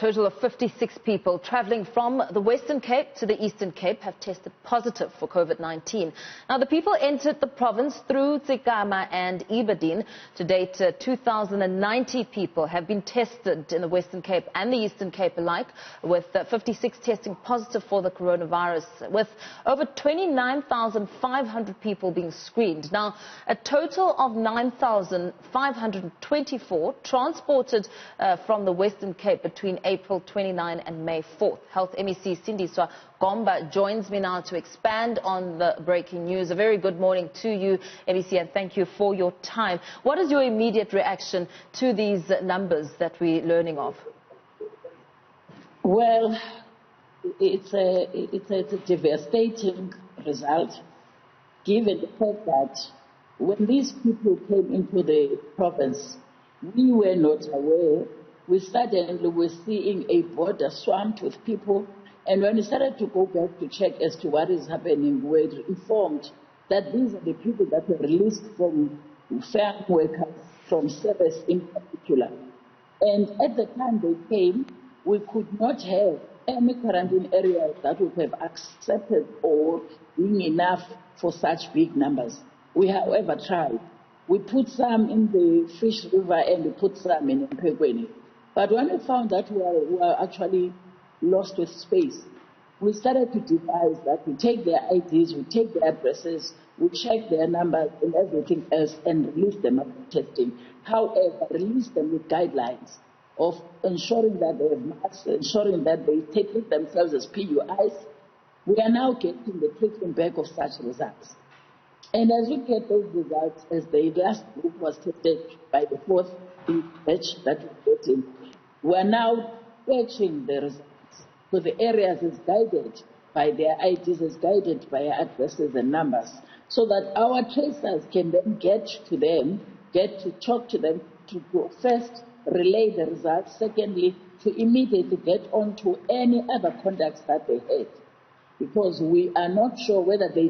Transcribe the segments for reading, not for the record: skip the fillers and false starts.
total of 56 people travelling from the Western Cape to the Eastern Cape have tested positive for COVID-19. Now, the people entered the province through Tsitsikamma and Eberdeen. To date, 2,090 people have been tested in the Western Cape and the Eastern Cape alike, with 56 testing positive for the coronavirus, with over 29,500 people being screened. Now, a total of 9,524 transported from the Western Cape between April 29 and May 4th. Health MEC Sindiswa Gomba joins me now to expand on the breaking news. A very good morning to you, MEC, and thank you for your time. What is your immediate reaction to these numbers that we're learning of? Well, it's a devastating result, given the fact that when these people came into the province, we were not aware. We suddenly were seeing a border swamped with people, and when we started to go back to check as to what is happening, we were informed that these are the people that were released from farm workers, from service in particular. And at the time they came, we could not have any quarantine area that would have accepted or been enough for such big numbers. We, however, tried. We put some in the Fish River and we put some in Mpekweni. But when we found that we were actually lost with space, we started to devise that we take their IDs, we take their addresses, we check their numbers and everything else and release them after testing. However, release them with guidelines of ensuring that they have masks, ensuring that they take themselves as PUIs. We are now getting the taking back of such results. And as we get those results, as the last group was tested by the fourth batch that we got in, we are now fetching the results. So the areas is guided by their IDs, is guided by addresses and numbers, so that our tracers can then get to them, get to talk to them, to first relay the results, secondly, to immediately get on to any other contacts that they had. Because we are not sure whether they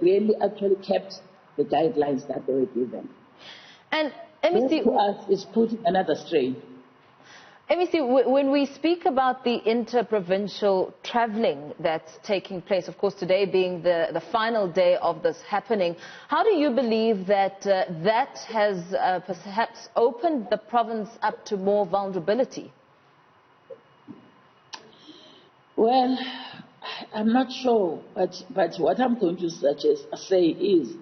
really actually kept the guidelines that they were given. And MEC, this to us is putting another strain. MEC, when we speak about the inter-provincial travelling that's taking place, of course today being the final day of this happening, how do you believe that that has perhaps opened the province up to more vulnerability? Well, I'm not sure, but what I'm going to say is,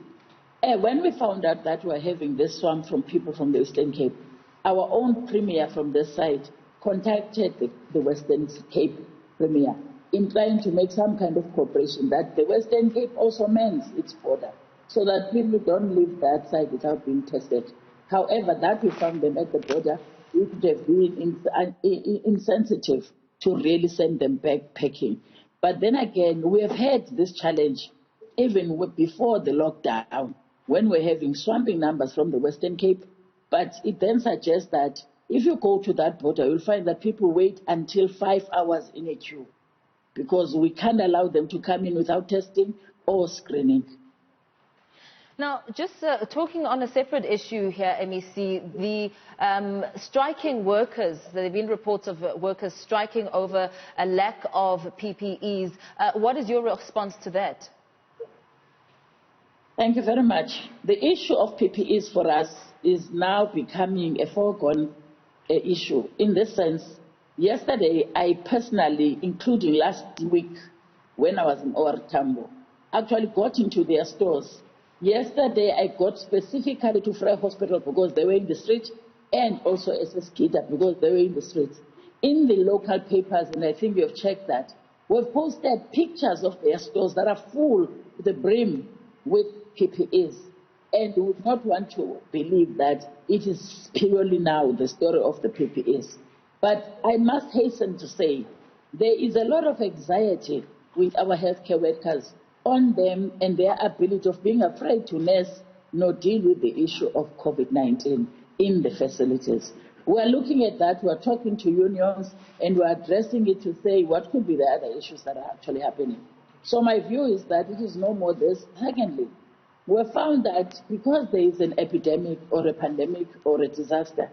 when we found out that we're having this swarm from people from the Eastern Cape, our own premier from this side contacted the Western Cape premier in trying to make some kind of cooperation that the Western Cape also mends its border so that people don't leave that side without being tested. However, that we found them at the border, it would have been insensitive to really send them back packing. But then again, we have had this challenge even before the lockdown, when we're having swamping numbers from the Western Cape. But it then suggests that if you go to that border, you'll find that people wait until 5 hours in a queue because we can't allow them to come in without testing or screening. Now, just talking on a separate issue here, MEC, the striking workers, there have been reports of workers striking over a lack of PPEs. What is your response to that? Thank you very much. The issue of PPEs for us is now becoming a foregone issue. In this sense, yesterday I personally, including last week when I was in OR Tambo, actually got into their stores. Yesterday I got specifically to Frey Hospital because they were in the street, and also SS Kita because they were in the streets. In the local papers, and I think you have checked that, we've posted pictures of their stores that are full to the brim with PPEs. And we would not want to believe that it is purely now the story of the PPEs. But I must hasten to say, there is a lot of anxiety with our healthcare workers on them and their ability of being afraid to nurse nor deal with the issue of COVID-19 in the facilities. We are looking at that, we are talking to unions, and we are addressing it to say what could be the other issues that are actually happening. So my view is that it is no more this. Secondly, we have found that because there is an epidemic or a pandemic or a disaster,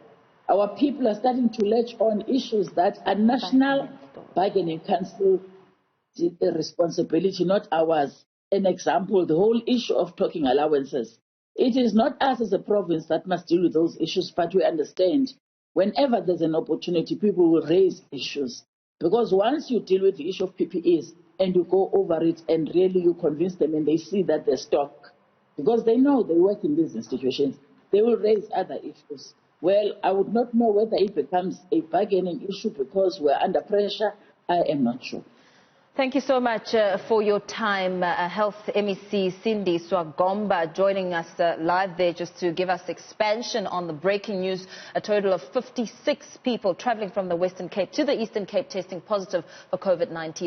Our people are starting to latch on issues that are National Bargaining Council responsibility, not ours. An example, the whole issue of talking allowances. It is not us as a province that must deal with those issues, but we understand whenever there's an opportunity, people will raise issues. Because once you deal with the issue of PPEs and you go over it and really you convince them and they see that there's stock, because they know they work in these institutions, they will raise other issues. Well, I would not know whether it becomes a bargaining issue because we're under pressure. I am not sure. Thank you so much for your time, Health MEC Sindiswa Gomba, joining us live there just to give us expansion on the breaking news. A total of 56 people traveling from the Western Cape to the Eastern Cape testing positive for COVID-19.